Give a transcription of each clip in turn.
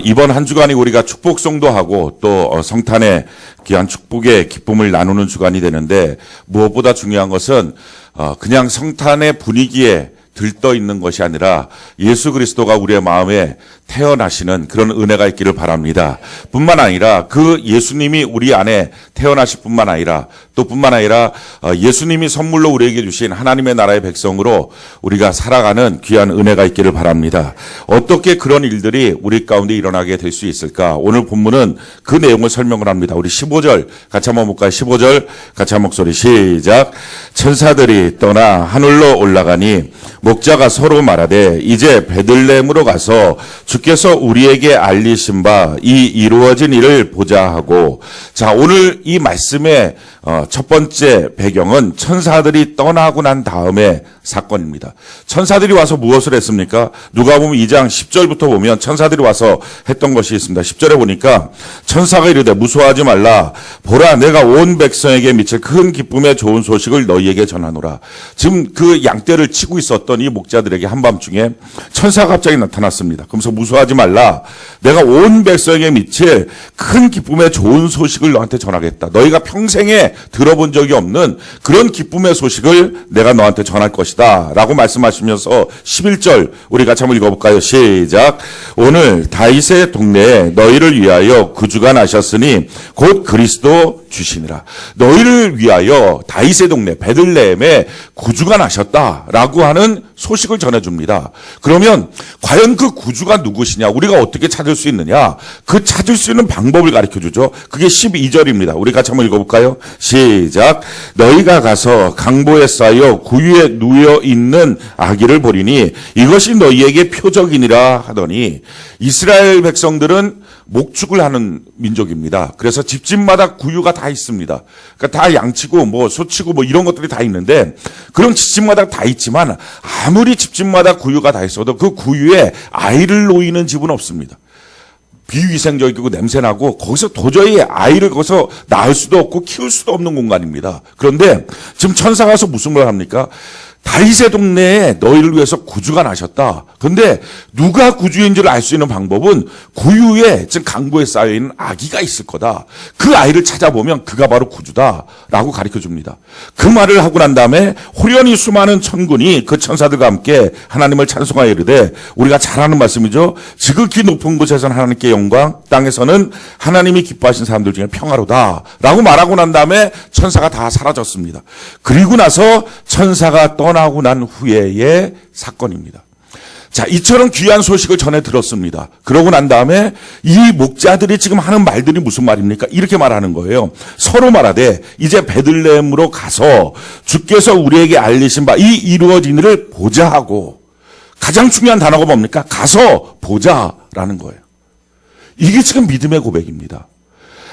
이번 한 주간이 우리가 축복성도 하고 또 성탄의 귀한 축복의 기쁨을 나누는 주간이 되는데, 무엇보다 중요한 것은 그냥 성탄의 분위기에 들떠 있는 것이 아니라 예수 그리스도가 우리의 마음에 태어나시는 그런 은혜가 있기를 바랍니다. 뿐만 아니라 그 예수님이 우리 안에 태어나실 뿐만 아니라 예수님이 선물로 우리에게 주신 하나님의 나라의 백성으로 우리가 살아가는 귀한 은혜가 있기를 바랍니다. 어떻게 그런 일들이 우리 가운데 일어나게 될 수 있을까? 오늘 본문은 그 내용을 설명을 합니다. 우리 15절 같이 한번 볼까요? 15절 같이 한 목소리 시작. 천사들이 떠나 하늘로 올라가니 목자가 서로 말하되 이제 베들레헴으로 가서 주께서 우리에게 알리신 바 이 이루어진 일을 보자 하고, 자, 오늘 이 말씀의 첫 번째 배경은 천사들이 떠나고 난 다음에 사건입니다. 천사들이 와서 무엇을 했습니까? 누가복음 2장 10절부터 보면 천사들이 와서 했던 것이 있습니다. 10절에 보니까 천사가 이르되 무서워하지 말라. 보라, 내가 온 백성에게 미칠 큰 기쁨의 좋은 소식을 너희에게 전하노라. 지금 그 양떼를 치고 있었던 이 목자들에게 한밤중에 천사가 갑자기 나타났습니다. 그러면서 무서워하지 말라. 내가 온 백성에게 미칠 큰 기쁨의 좋은 소식을 너한테 전하겠다. 너희가 평생에 들어본 적이 없는 그런 기쁨의 소식을 내가 너한테 전할 것이다 라고 말씀하시면서 11절 우리 같이 한번 읽어볼까요? 시작. 오늘 다윗의 동네에 너희를 위하여 구주가 나셨으니 곧 그리스도 주시니라. 너희를 위하여 다윗의 동네 베들레헴에 구주가 나셨다라고 하는 소식을 전해줍니다. 그러면 과연 그 구주가 누구시냐, 우리가 어떻게 찾을 수 있느냐, 그 찾을 수 있는 방법을 가르쳐주죠. 그게 12절입니다. 우리 같이 한번 읽어볼까요? 시작. 너희가 가서 강보에 쌓여 구유에 누워 있는 아기를 보리니 이것이 너희에게 표적이니라 하더니, 이스라엘 백성들은 목축을 하는 민족입니다. 그래서 집집마다 구유가 다 있습니다. 그러니까 다 양치고 뭐 소치고 뭐 이런 것들이 다 있는데, 그런 집집마다 다 있지만 아무리 집집마다 구유가 다 있어도 그 구유에 아이를 놓이는 집은 없습니다. 비위생적이고 냄새나고 거기서 도저히 아이를 거기서 낳을 수도 없고 키울 수도 없는 공간입니다. 그런데 지금 천사가 와서 무슨 말 합니까? 다윗의 동네에 너희를 위해서 구주가 나셨다. 그런데 누가 구주인지를 알 수 있는 방법은 구유에, 즉 강보에 쌓여있는 아기가 있을 거다. 그 아이를 찾아보면 그가 바로 구주다라고 가르쳐줍니다. 그 말을 하고 난 다음에 호련히 수많은 천군이 그 천사들과 함께 하나님을 찬송하여 이르되, 우리가 잘 아는 말씀이죠. 지극히 높은 곳에서는 하나님께 영광, 땅에서는 하나님이 기뻐하신 사람들 중에 평화로다 라고 말하고 난 다음에 천사가 다 사라졌습니다. 그리고 나서 천사가 떠나고 난 후에의 사건입니다. 자, 이처럼 귀한 소식을 전해 들었습니다. 그러고 난 다음에 이 목자들이 지금 하는 말들이 무슨 말입니까? 이렇게 말하는 거예요. 서로 말하되 이제 베들레헴으로 가서 주께서 우리에게 알리신 바 이 이루어진 일을 보자 하고, 가장 중요한 단어가 뭡니까? 가서 보자라는 거예요. 이게 지금 믿음의 고백입니다.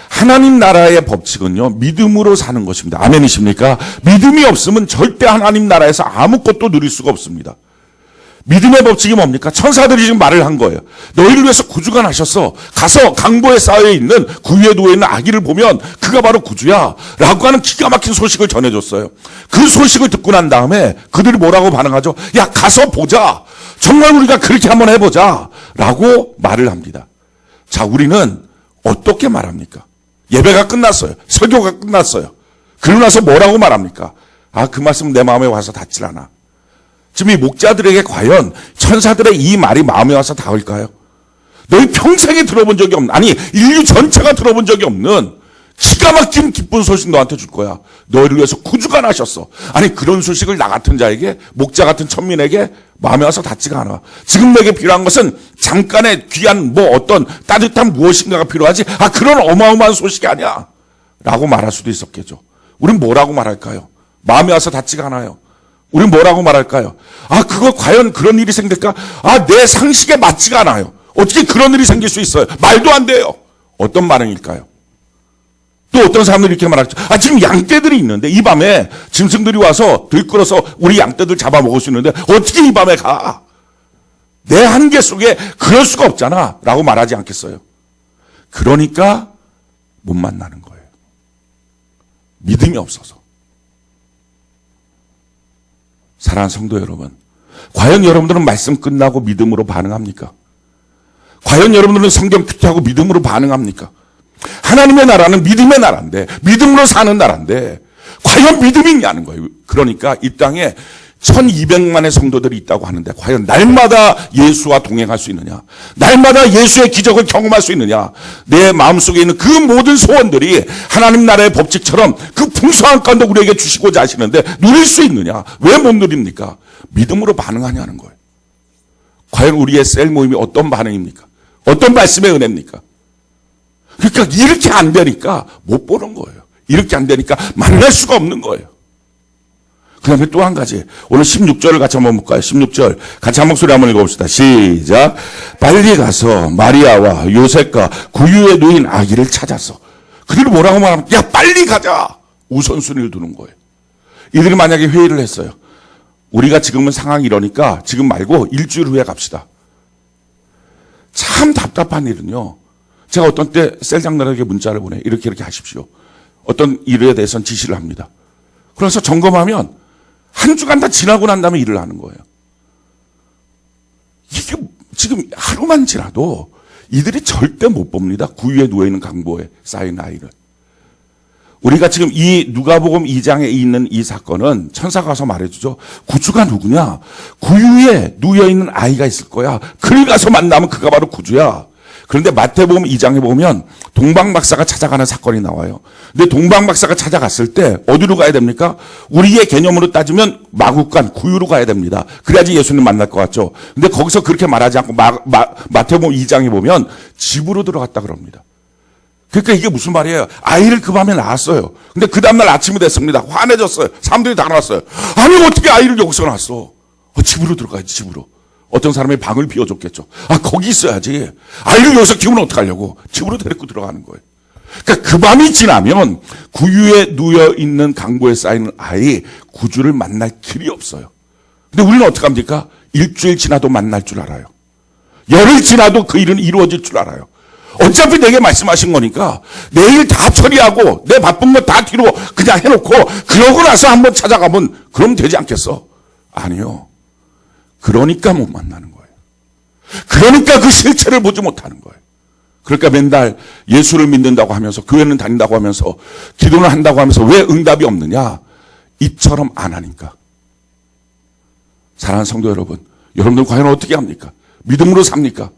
하나님 나라의 법칙은요, 믿음으로 사는 것입니다. 아멘이십니까? 믿음이 없으면 절대 하나님 나라에서 아무것도 누릴 수가 없습니다. 믿음의 법칙이 뭡니까? 천사들이 지금 말을 한 거예요. 너희를 위해서 구주가 나셨어. 가서 강보에 쌓여있는 구유에 누워있는 아기를 보면 그가 바로 구주야 라고 하는 기가 막힌 소식을 전해줬어요. 그 소식을 듣고 난 다음에 그들이 뭐라고 반응하죠? 야, 가서 보자. 정말 우리가 그렇게 한번 해보자 라고 말을 합니다. 자, 우리는 어떻게 말합니까? 예배가 끝났어요. 설교가 끝났어요. 그러고 나서 뭐라고 말합니까? 아, 그 말씀 내 마음에 와서 닿질 않아. 지금 이 목자들에게 과연 천사들의 이 말이 마음에 와서 닿을까요? 너희 평생에 들어본 적이 없는, 아니 인류 전체가 들어본 적이 없는 기가 막힌 기쁜 소식 너한테 줄 거야. 너희를 위해서 구주가 나셨어. 아니 그런 소식을 나 같은 자에게, 목자 같은 천민에게 마음에 와서 닿지가 않아. 지금 내게 필요한 것은 잠깐의 귀한 뭐 어떤 따뜻한 무엇인가가 필요하지, 아 그런 어마어마한 소식이 아니야 라고 말할 수도 있었겠죠. 우린 뭐라고 말할까요? 마음에 와서 닿지가 않아요. 우린 뭐라고 말할까요? 아, 그거 과연 그런 일이 생길까? 아, 내 상식에 맞지가 않아요. 어떻게 그런 일이 생길 수 있어요? 말도 안 돼요. 어떤 반응일까요? 또 어떤 사람들이 이렇게 말하죠. 아, 지금 양떼들이 있는데 이 밤에 짐승들이 와서 들끓어서 우리 양떼들 잡아먹을 수 있는데 어떻게 이 밤에 가? 내 한계 속에 그럴 수가 없잖아 라고 말하지 않겠어요? 그러니까 못 만나는 거예요. 믿음이 없어서. 사랑하는 성도 여러분, 과연 여러분들은 말씀 끝나고 믿음으로 반응합니까? 과연 여러분들은 성경 큐티하고 믿음으로 반응합니까? 하나님의 나라는 믿음의 나라인데, 믿음으로 사는 나라인데 과연 믿음이 있냐는 거예요. 그러니까 이 땅에 1200만의 성도들이 있다고 하는데 과연 날마다 예수와 동행할 수 있느냐, 날마다 예수의 기적을 경험할 수 있느냐, 내 마음속에 있는 그 모든 소원들이 하나님 나라의 법칙처럼 그 풍성한 가운데 우리에게 주시고자 하시는데 누릴 수 있느냐, 왜 못 누립니까? 믿음으로 반응하냐는 거예요. 과연 우리의 셀 모임이 어떤 반응입니까? 어떤 말씀의 은혜입니까? 그러니까 이렇게 안 되니까 못 보는 거예요. 이렇게 안 되니까 만날 수가 없는 거예요. 그 다음에 또 한 가지, 오늘 16절을 같이 한번 볼까요? 16절 같이 한 목소리 한번 읽어봅시다. 시작. 빨리 가서 마리아와 요셉과 구유에 누인 아기를 찾아서, 그들이 뭐라고 말하면, 야 빨리 가자, 우선순위를 두는 거예요. 이들이 만약에 회의를 했어요. 우리가 지금은 상황이 이러니까 지금 말고 일주일 후에 갑시다. 참 답답한 일은요, 제가 어떤 때 셀장들에게 문자를 보내, 이렇게 하십시오. 어떤 일에 대해서는 지시를 합니다. 그래서 점검하면 한 주간 다 지나고 난 다음에 일을 하는 거예요. 이게 지금 하루만 지나도 이들이 절대 못 봅니다. 구유에 누워있는 강보에 쌓인 아이를. 우리가 지금 이 누가복음 2장에 있는 이 사건은 천사가 와서 말해주죠. 구주가 누구냐? 구유에 누워있는 아이가 있을 거야. 그를 가서 만나면 그가 바로 구주야. 그런데 마태복음 2장에 보면 동방박사가 찾아가는 사건이 나와요. 근데 동방박사가 찾아갔을 때 어디로 가야 됩니까? 우리의 개념으로 따지면 마국간, 구유로 가야 됩니다. 그래야지 예수님 만날 것 같죠. 근데 거기서 그렇게 말하지 않고 마태복음 2장에 보면 집으로 들어갔다 그럽니다. 그러니까 이게 무슨 말이에요? 아이를 그 밤에 낳았어요. 근데 그 다음날 아침이 됐습니다. 화내졌어요. 사람들이 다 나왔어요. 아니 어떻게 아이를 여기서 낳았어? 집으로 들어가야지, 집으로. 어떤 사람이 방을 비워줬겠죠. 거기 있어야지. 아이를 여기서 키우면 어떡하려고. 집으로 데리고 들어가는 거예요. 그러니까 그 밤이 지나면 구유에 누워있는 강보에 쌓이는 아이, 구주를 만날 길이 없어요. 근데 우리는 어떡합니까? 일주일 지나도 만날 줄 알아요. 열흘 지나도 그 일은 이루어질 줄 알아요. 어차피 내게 말씀하신 거니까 내일 다 처리하고 내 바쁜 거 다 뒤로 그냥 해놓고 그러고 나서 한번 찾아가면 그럼 되지 않겠어? 아니요. 그러니까 못 만나는 거예요. 그러니까 그 실체를 보지 못하는 거예요. 그러니까 맨날 예수를 믿는다고 하면서, 교회는 다닌다고 하면서, 기도는 한다고 하면서 왜 응답이 없느냐? 이처럼 안 하니까. 사랑하는 성도 여러분, 여러분들 과연 어떻게 합니까? 믿음으로 삽니까?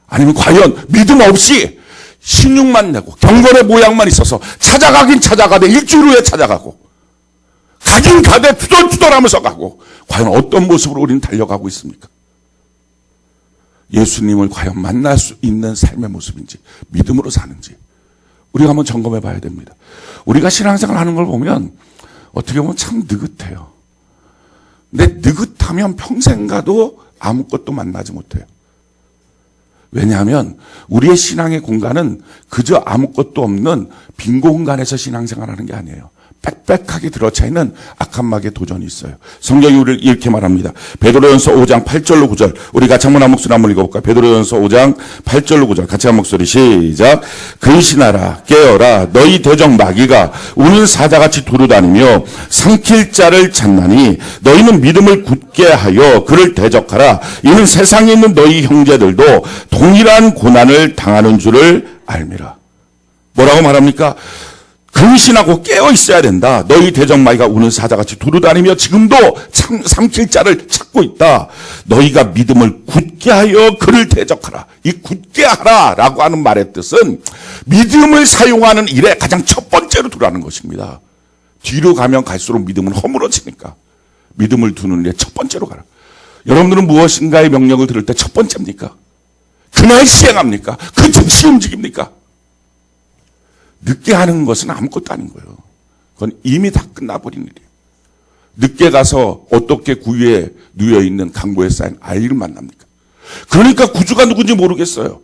아니면 과연 믿음 없이 신용만 내고 경건의 모양만 있어서 찾아가긴 찾아가되 일주일 후에 찾아가고 가긴 가되 투덜투덜하면서 가고, 과연 어떤 모습으로 우리는 달려가고 있습니까? 예수님을 과연 만날 수 있는 삶의 모습인지, 믿음으로 사는지 우리가 한번 점검해 봐야 됩니다. 우리가 신앙생활 하는 걸 보면 어떻게 보면 참 느긋해요. 근데 느긋하면 평생 가도 아무것도 만나지 못해요. 왜냐하면 우리의 신앙의 공간은 그저 아무것도 없는 빈 공간에서 신앙생활하는 게 아니에요. 빽빽하게 들어차 있는 악한 막의 도전이 있어요. 성경이 우리를 이렇게 말합니다. 베드로전서 5장 8절로 9절. 우리 같이 한번 목소리 한번 읽어볼까요? 베드로전서 5장 8절로 9절. 같이 한 목소리 시작. 근신하라 깨어라 너희 대적 마귀가 우는 사자같이 두루다니며 삼킬 자를 찾나니 너희는 믿음을 굳게 하여 그를 대적하라. 이는 세상에 있는 너희 형제들도 동일한 고난을 당하는 줄을 알미라. 뭐라고 말합니까? 근신하고 깨어 있어야 된다. 너희 대적마귀가 우는 사자같이 두루다니며 지금도 삼킬 자를 찾고 있다. 너희가 믿음을 굳게 하여 그를 대적하라. 이 굳게 하라라고 하는 말의 뜻은 믿음을 사용하는 일에 가장 첫 번째로 두라는 것입니다. 뒤로 가면 갈수록 믿음은 허물어지니까 믿음을 두는 일에 첫 번째로 가라. 여러분들은 무엇인가의 명령을 들을 때 첫 번째입니까? 그날 시행합니까? 그 즉시 움직입니까? 늦게 하는 것은 아무것도 아닌 거예요. 그건 이미 다 끝나버린 일이에요. 늦게 가서 어떻게 구유에 누워있는 강보에 쌓인 아이를 만납니까? 그러니까 구주가 누군지 모르겠어요.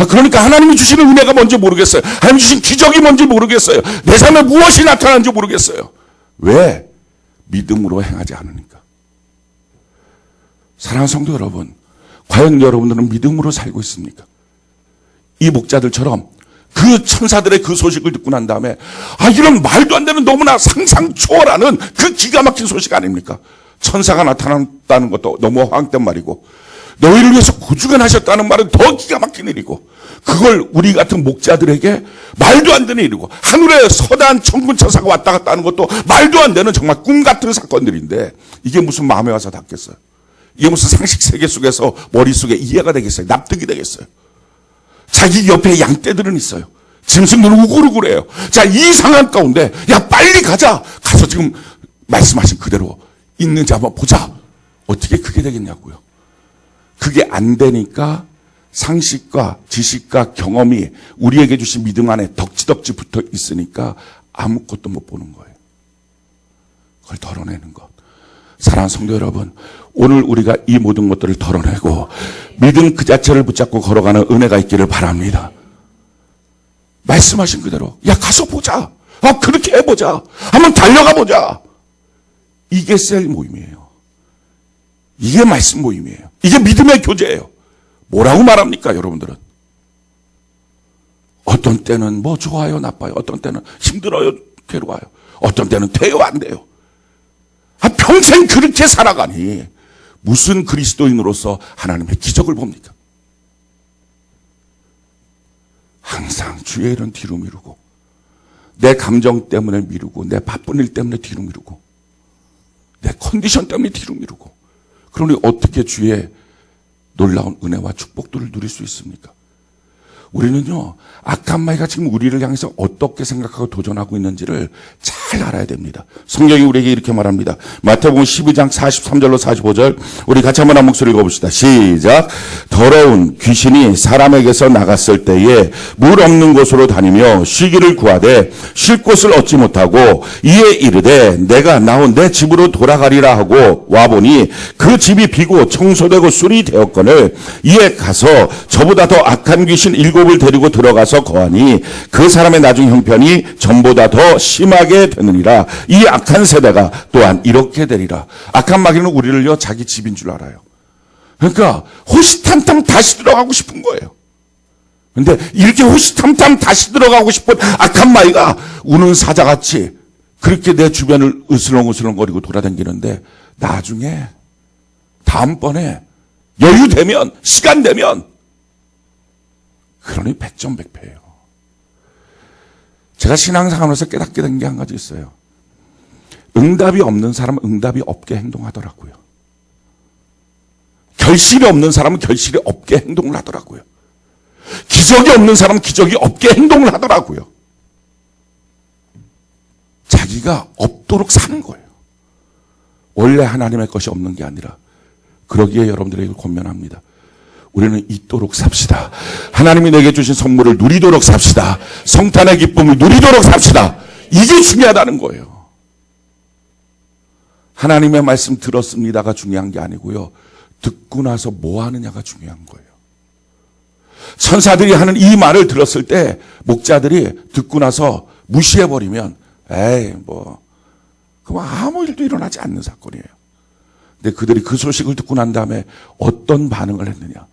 그러니까 하나님이 주시는 은혜가 뭔지 모르겠어요. 하나님이 주신 기적이 뭔지 모르겠어요. 내 삶에 무엇이 나타나는지 모르겠어요. 왜? 믿음으로 행하지 않으니까. 사랑하는 성도 여러분, 과연 여러분들은 믿음으로 살고 있습니까? 이 목자들처럼 그 천사들의 그 소식을 듣고 난 다음에 이런 말도 안 되는 너무나 상상 초월하는 그 기가 막힌 소식 아닙니까? 천사가 나타났다는 것도 너무 황당한 말이고 너희를 위해서 구주관하셨다는 말은 더 기가 막힌 일이고, 그걸 우리 같은 목자들에게 말도 안 되는 일이고, 하늘에 서단 천군천사가 왔다 갔다 하는 것도 말도 안 되는 정말 꿈 같은 사건들인데, 이게 무슨 마음에 와서 닿겠어요? 이게 무슨 상식 세계 속에서 머릿속에 이해가 되겠어요? 납득이 되겠어요? 자기 옆에 양떼들은 있어요. 짐승들은 우글우글해요. 자, 이 상황 가운데 야 빨리 가자. 가서 지금 말씀하신 그대로 있는지 한번 보자. 어떻게 그게 되겠냐고요. 그게 안 되니까 상식과 지식과 경험이 우리에게 주신 믿음 안에 덕지덕지 붙어 있으니까 아무것도 못 보는 거예요. 그걸 덜어내는 것. 사랑하는 성도 여러분, 오늘 우리가 이 모든 것들을 덜어내고 믿음 그 자체를 붙잡고 걸어가는 은혜가 있기를 바랍니다. 말씀하신 그대로 야 가서 보자. 그렇게 해보자. 한번 달려가 보자. 이게 셀 모임이에요. 이게 말씀 모임이에요. 이게 믿음의 교제예요. 뭐라고 말합니까 여러분들은? 어떤 때는 뭐 좋아요 나빠요. 어떤 때는 힘들어요 괴로워요. 어떤 때는 돼요 안 돼요. 평생 그렇게 살아가니 무슨 그리스도인으로서 하나님의 기적을 봅니까? 항상 주의 일은 뒤로 미루고 내 감정 때문에 미루고 내 바쁜 일 때문에 뒤로 미루고 내 컨디션 때문에 뒤로 미루고, 그러니 어떻게 주의 놀라운 은혜와 축복들을 누릴 수 있습니까? 우리는요, 악한 마귀가 지금 우리를 향해서 어떻게 생각하고 도전하고 있는지를 잘 알아야 됩니다. 성경이 우리에게 이렇게 말합니다. 마태복음 12장 43절로 45절 우리 같이 한번 한 목소리 읽어봅시다. 시작. 더러운 귀신이 사람에게서 나갔을 때에 물 없는 곳으로 다니며 쉬기를 구하되 쉴 곳을 얻지 못하고 이에 이르되 내가 나온 내 집으로 돌아가리라 하고 와보니 그 집이 비고 청소되고 술이 되었거늘 이에 가서 저보다 더 악한 귀신 7을 데리고 들어가서 거하니 그 사람의 나중 형편이 전보다 더 심하게 되느니라. 이 악한 세대가 또한 이렇게 되리라. 악한 마귀는 우리를요 자기 집인 줄 알아요. 그러니까 호시탐탐 다시 들어가고 싶은 거예요. 근데 이렇게 호시탐탐 다시 들어가고 싶은 악한 마귀가 우는 사자같이 그렇게 내 주변을 으슬렁으슬렁거리고 돌아다니는데 나중에 다음번에 여유 되면 시간 되면 그러니 백전백패예요. 제가 신앙생활에서 깨닫게 된 게 한 가지 있어요. 응답이 없는 사람은 응답이 없게 행동하더라고요. 결실이 없는 사람은 결실이 없게 행동을 하더라고요. 기적이 없는 사람은 기적이 없게 행동을 하더라고요. 자기가 없도록 사는 거예요. 원래 하나님의 것이 없는 게 아니라, 그러기에 여러분들에게 권면합니다. 우리는 있도록 삽시다. 하나님이 내게 주신 선물을 누리도록 삽시다. 성탄의 기쁨을 누리도록 삽시다. 이게 중요하다는 거예요. 하나님의 말씀 들었습니다가 중요한 게 아니고요. 듣고 나서 뭐 하느냐가 중요한 거예요. 천사들이 하는 이 말을 들었을 때 목자들이 듣고 나서 무시해버리면 그럼 아무 일도 일어나지 않는 사건이에요. 근데 그들이 그 소식을 듣고 난 다음에 어떤 반응을 했느냐.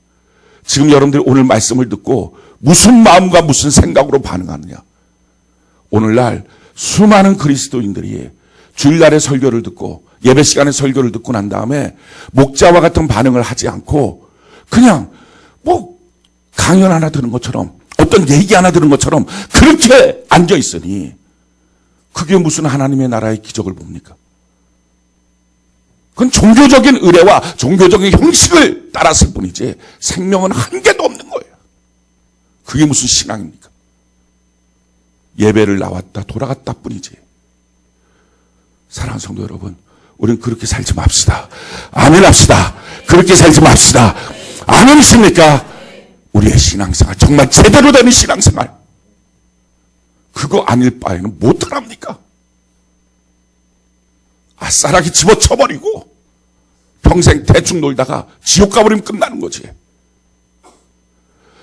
지금 여러분들이 오늘 말씀을 듣고 무슨 마음과 무슨 생각으로 반응하느냐. 오늘날 수많은 그리스도인들이 주일날의 설교를 듣고 예배 시간에 설교를 듣고 난 다음에 목자와 같은 반응을 하지 않고 그냥 강연 하나 들은 것처럼 어떤 얘기 하나 들은 것처럼 그렇게 앉아 있으니 그게 무슨 하나님의 나라의 기적을 봅니까? 그건 종교적인 의례와 종교적인 형식을 따랐을 뿐이지 생명은 한 개도 없는 거예요. 그게 무슨 신앙입니까? 예배를 나왔다 돌아갔다 뿐이지. 사랑하는 성도 여러분, 우리는 그렇게 살지 맙시다. 아멘 합시다. 그렇게 살지 맙시다. 아멘이십니까? 우리의 신앙생활, 정말 제대로 되는 신앙생활, 그거 아닐 바에는 못하랍니까? 아싸라기 집어쳐버리고 평생 대충 놀다가 지옥 가버리면 끝나는 거지.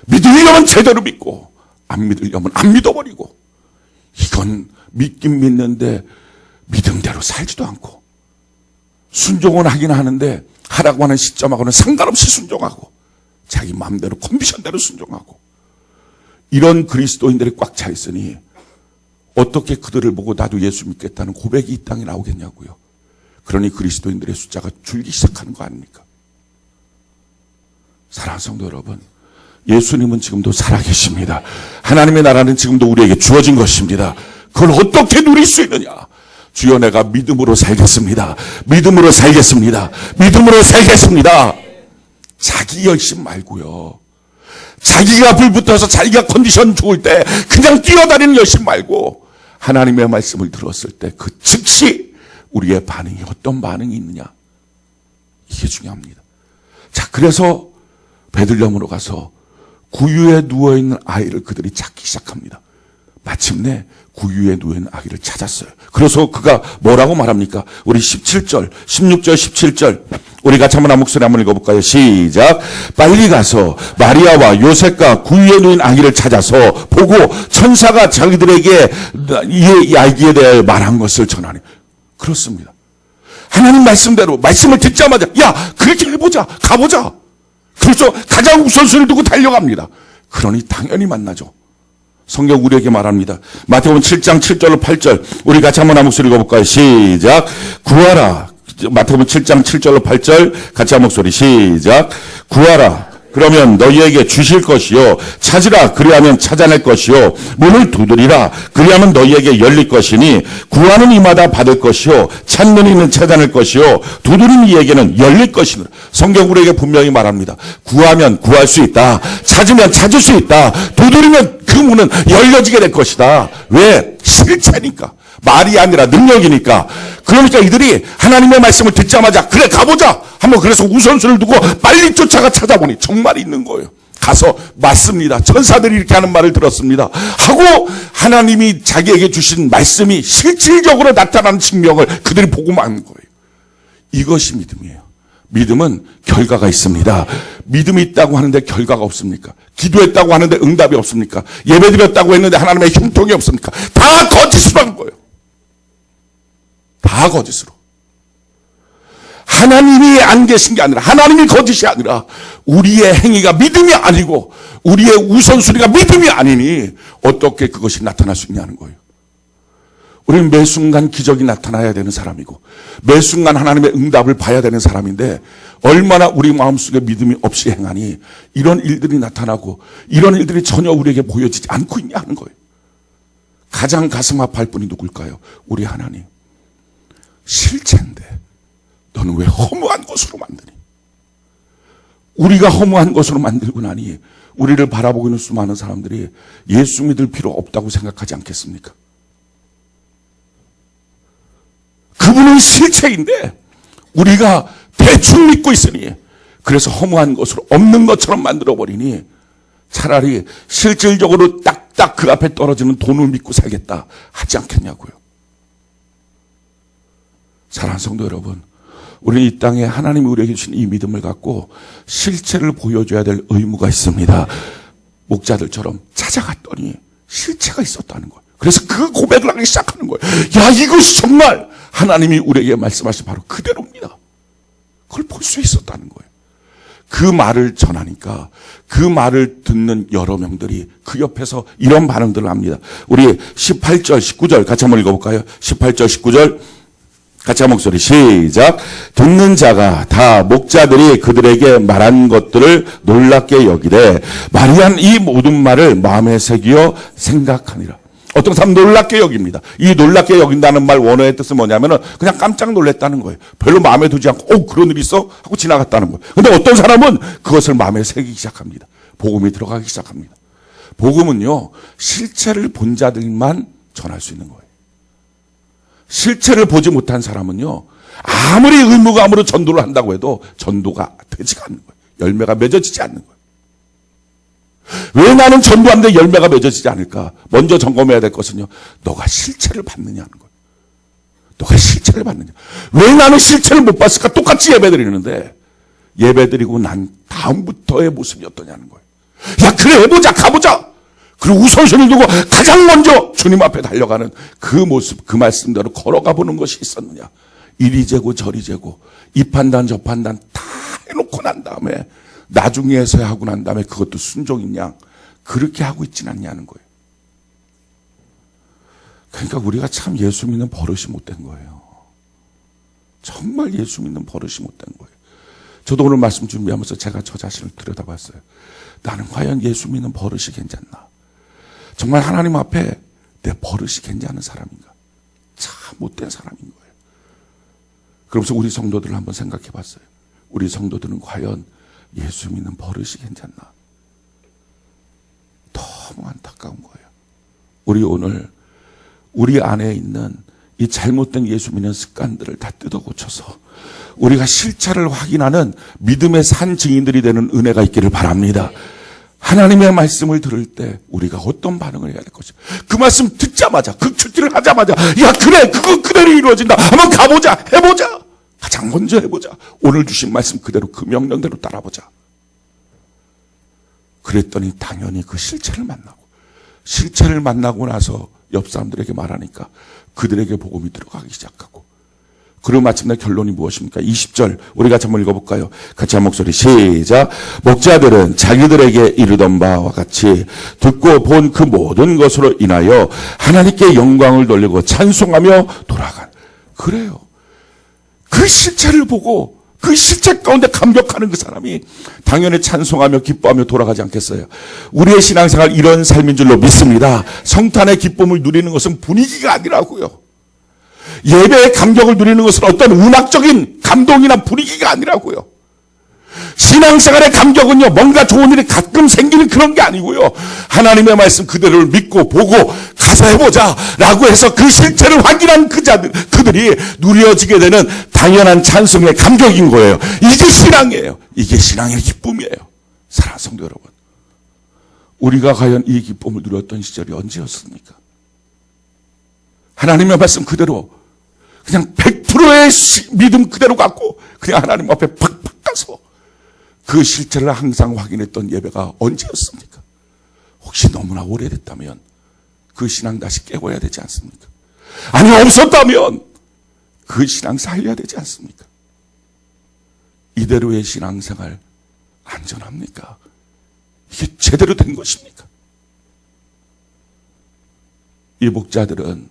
믿으려면 제대로 믿고 안 믿으려면 안 믿어버리고, 이건 믿긴 믿는데 믿음대로 살지도 않고, 순종은 하긴 하는데 하라고 하는 시점하고는 상관없이 순종하고 자기 마음대로 컨디션대로 순종하고, 이런 그리스도인들이 꽉 차 있으니 어떻게 그들을 보고 나도 예수 믿겠다는 고백이 이 땅에 나오겠냐고요. 그러니 그리스도인들의 숫자가 줄기 시작하는 거 아닙니까? 사랑하는 성도 여러분, 예수님은 지금도 살아계십니다. 하나님의 나라는 지금도 우리에게 주어진 것입니다. 그걸 어떻게 누릴 수 있느냐? 주여, 내가 믿음으로 살겠습니다. 믿음으로 살겠습니다. 믿음으로 살겠습니다. 자기 열심 말고요. 자기가 불붙어서 자기가 컨디션 좋을 때 그냥 뛰어다니는 열심 말고 하나님의 말씀을 들었을 때 그 즉시 우리의 반응이 어떤 반응이 있느냐, 이게 중요합니다. 자, 그래서 베들레헴으로 가서 구유에 누워있는 아이를 그들이 찾기 시작합니다. 마침내 구유에 누워있는 아이를 찾았어요. 그래서 그가 뭐라고 말합니까? 우리 17절, 16절, 17절 우리 같이 한번 목소리 한번 읽어볼까요? 시작. 빨리 가서 마리아와 요셉과 구유에 누인 아기를 찾아서 보고 천사가 자기들에게 이 아기에 대해 말한 것을 전하니. 그렇습니다. 하나님 말씀대로 말씀을 듣자마자 야, 그렇게 해보자, 가보자. 그래서 가장 우선순위를 두고 달려갑니다. 그러니 당연히 만나죠. 성경 우리에게 말합니다. 마태복음 7장 7절 8절 우리 같이 한번 목소리 읽어볼까요? 시작. 구하라. 마태복음 7장 7절로 8절 같이 한 목소리 시작. 구하라. 그러면 너희에게 주실 것이요. 찾으라. 그리하면 찾아낼 것이요. 문을 두드리라. 그리하면 너희에게 열릴 것이니 구하는 이마다 받을 것이요. 찾는 이는 찾아낼 것이요. 두드리는 이에게는 열릴 것이니라. 성경 우리에게 분명히 말합니다. 구하면 구할 수 있다. 찾으면 찾을 수 있다. 두드리면 그 문은 열려지게 될 것이다. 왜? 실체니까. 말이 아니라 능력이니까. 그러니까 이들이 하나님의 말씀을 듣자마자 그래 가보자 한번 그래서 우선순위를 두고 빨리 쫓아가 찾아보니 정말 있는 거예요. 가서 맞습니다. 천사들이 이렇게 하는 말을 들었습니다. 하고 하나님이 자기에게 주신 말씀이 실질적으로 나타나는 증명을 그들이 보고 만 거예요. 이것이 믿음이에요. 믿음은 결과가 있습니다. 믿음이 있다고 하는데 결과가 없습니까? 기도했다고 하는데 응답이 없습니까? 예배드렸다고 했는데 하나님의 형통이 없습니까? 다 거짓으로 한 거예요. 다 거짓으로. 하나님이 안 계신 게 아니라, 하나님이 거짓이 아니라 우리의 행위가 믿음이 아니고 우리의 우선순위가 믿음이 아니니 어떻게 그것이 나타날 수 있냐는 거예요. 우리는 매 순간 기적이 나타나야 되는 사람이고 매 순간 하나님의 응답을 봐야 되는 사람인데 얼마나 우리 마음속에 믿음이 없이 행하니 이런 일들이 나타나고 이런 일들이 전혀 우리에게 보여지지 않고 있냐 하는 거예요. 가장 가슴 아파할 분이 누굴까요? 우리 하나님. 실체인데 너는 왜 허무한 것으로 만드니? 우리가 허무한 것으로 만들고 나니 우리를 바라보고 있는 수많은 사람들이 예수 믿을 필요 없다고 생각하지 않겠습니까? 그분은 실체인데 우리가 대충 믿고 있으니 그래서 허무한 것으로 없는 것처럼 만들어버리니 차라리 실질적으로 딱딱 그 앞에 떨어지는 돈을 믿고 살겠다 하지 않겠냐고요. 사랑하는 성도 여러분, 우리는 이 땅에 하나님이 우리에게 주신 이 믿음을 갖고 실체를 보여줘야 될 의무가 있습니다. 목자들처럼 찾아갔더니 실체가 있었다는 거예요. 그래서 그 고백을 하기 시작하는 거예요. 야, 이것이 정말 하나님이 우리에게 말씀하신 바로 그대로입니다. 그걸 볼 수 있었다는 거예요. 그 말을 전하니까 그 말을 듣는 여러 명들이 그 옆에서 이런 반응들을 합니다. 우리 18절, 19절 같이 한번 읽어볼까요? 18절, 19절 같이 한 목소리 시작. 듣는 자가 다 목자들이 그들에게 말한 것들을 놀랍게 여기되 마리아는 이 모든 말을 마음에 새기어 생각하니라. 어떤 사람 놀랍게 여깁니다. 이 놀랍게 여긴다는 말 원어의 뜻은 뭐냐면은 그냥 깜짝 놀랐다는 거예요. 별로 마음에 두지 않고 그런 일이 있어? 하고 지나갔다는 거예요. 근데 어떤 사람은 그것을 마음에 새기기 시작합니다. 복음이 들어가기 시작합니다. 복음은요, 실체를 본 자들만 전할 수 있는 거예요. 실체를 보지 못한 사람은요, 아무리 의무감으로 전도를 한다고 해도 전도가 되지가 않는 거예요. 열매가 맺어지지 않는 거예요. 왜 나는 전도하는데 열매가 맺어지지 않을까? 먼저 점검해야 될 것은요, 너가 실체를 받느냐는 거예요. 너가 실체를 받느냐. 왜 나는 실체를 못 봤을까? 똑같이 예배드리는데 예배드리고 난 다음부터의 모습이 어떠냐는 거예요. 야, 그래, 해보자, 가보자. 그리고 우선순위를 두고 가장 먼저 주님 앞에 달려가는 그 모습, 그 말씀대로 걸어가 보는 것이 있었느냐. 이리 재고 저리 재고 이 판단 저 판단 다 해놓고 난 다음에 나중에서야 하고 난 다음에 그것도 순종인 양 그렇게 하고 있지는 않냐는 거예요. 그러니까 우리가 참 예수 믿는 버릇이 못된 거예요. 정말 예수 믿는 버릇이 못된 거예요. 저도 오늘 말씀 준비하면서 제가 저 자신을 들여다봤어요. 나는 과연 예수 믿는 버릇이 괜찮나? 정말 하나님 앞에 내 버릇이 괜찮은 사람인가? 참 못된 사람인 거예요. 그러면서 우리 성도들을 한번 생각해 봤어요. 우리 성도들은 과연 예수 믿는 버릇이 괜찮나? 너무 안타까운 거예요. 우리 오늘 우리 안에 있는 이 잘못된 예수 믿는 습관들을 다 뜯어 고쳐서 우리가 실체를 확인하는 믿음의 산 증인들이 되는 은혜가 있기를 바랍니다. 하나님의 말씀을 들을 때 우리가 어떤 반응을 해야 될 것이죠. 그 말씀 듣자마자 그 출제를 하자마자 야 그래 그거 그대로 이루어진다. 한번 가보자 해보자. 가장 먼저 해보자. 오늘 주신 말씀 그대로 그 명령대로 따라보자. 그랬더니 당연히 그 실체를 만나고 나서 옆 사람들에게 말하니까 그들에게 복음이 들어가기 시작하고 그리고 마침내 결론이 무엇입니까? 20절 우리 같이 한번 읽어볼까요? 같이 한 목소리 시작. 목자들은 자기들에게 이르던 바와 같이 듣고 본 그 모든 것으로 인하여 하나님께 영광을 돌리고 찬송하며 돌아간. 그래요. 그 실체를 보고 그 실체 가운데 감격하는 그 사람이 당연히 찬송하며 기뻐하며 돌아가지 않겠어요. 우리의 신앙생활 이런 삶인 줄로 믿습니다. 성탄의 기쁨을 누리는 것은 분위기가 아니라고요. 예배의 감격을 누리는 것은 어떤 음악적인 감동이나 분위기가 아니라고요. 신앙생활의 감격은요, 뭔가 좋은 일이 가끔 생기는 그런 게 아니고요. 하나님의 말씀 그대로를 믿고 보고 가서 해보자 라고 해서 그 실체를 확인한 그들이 누려지게 되는 당연한 찬송의 감격인 거예요. 이게 신앙이에요. 이게 신앙의 기쁨이에요. 사랑하는 성도 여러분, 우리가 과연 이 기쁨을 누렸던 시절이 언제였습니까? 하나님의 말씀 그대로 그냥 100%의 믿음 그대로 갖고 그냥 하나님 앞에 팍팍 가서 그 실체를 항상 확인했던 예배가 언제였습니까? 혹시 너무나 오래됐다면 그 신앙 다시 깨워야 되지 않습니까? 아니 없었다면 그 신앙 살려야 되지 않습니까? 이대로의 신앙생활 안전합니까? 이게 제대로 된 것입니까? 이 목자들은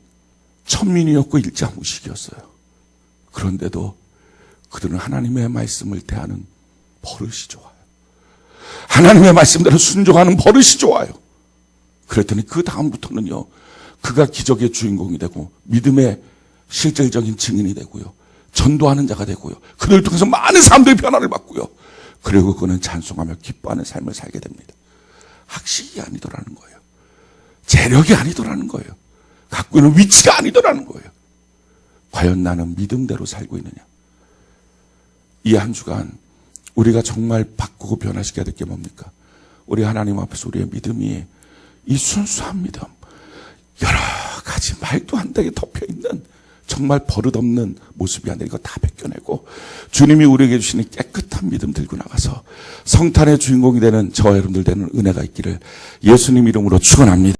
천민이었고 일자무식이었어요. 그런데도 그들은 하나님의 말씀을 대하는 버릇이 좋아요. 하나님의 말씀대로 순종하는 버릇이 좋아요. 그랬더니 그 다음부터는요, 그가 기적의 주인공이 되고 믿음의 실질적인 증인이 되고요, 전도하는 자가 되고요, 그들을 통해서 많은 사람들이 변화를 받고요, 그리고 그는 찬송하며 기뻐하는 삶을 살게 됩니다. 학식이 아니더라는 거예요. 재력이 아니더라는 거예요. 갖고 있는 위치가 아니더라는 거예요. 과연 나는 믿음대로 살고 있느냐? 이 한 주간 우리가 정말 바꾸고 변화시켜야 될 게 뭡니까? 우리 하나님 앞에서 우리의 믿음이 이 순수한 믿음, 여러 가지 말도 안 되게 덮여있는 정말 버릇없는 모습이 아니라 이거 다 벗겨내고 주님이 우리에게 주시는 깨끗한 믿음 들고 나가서 성탄의 주인공이 되는 저와 여러분들 되는 은혜가 있기를 예수님 이름으로 축원합니다.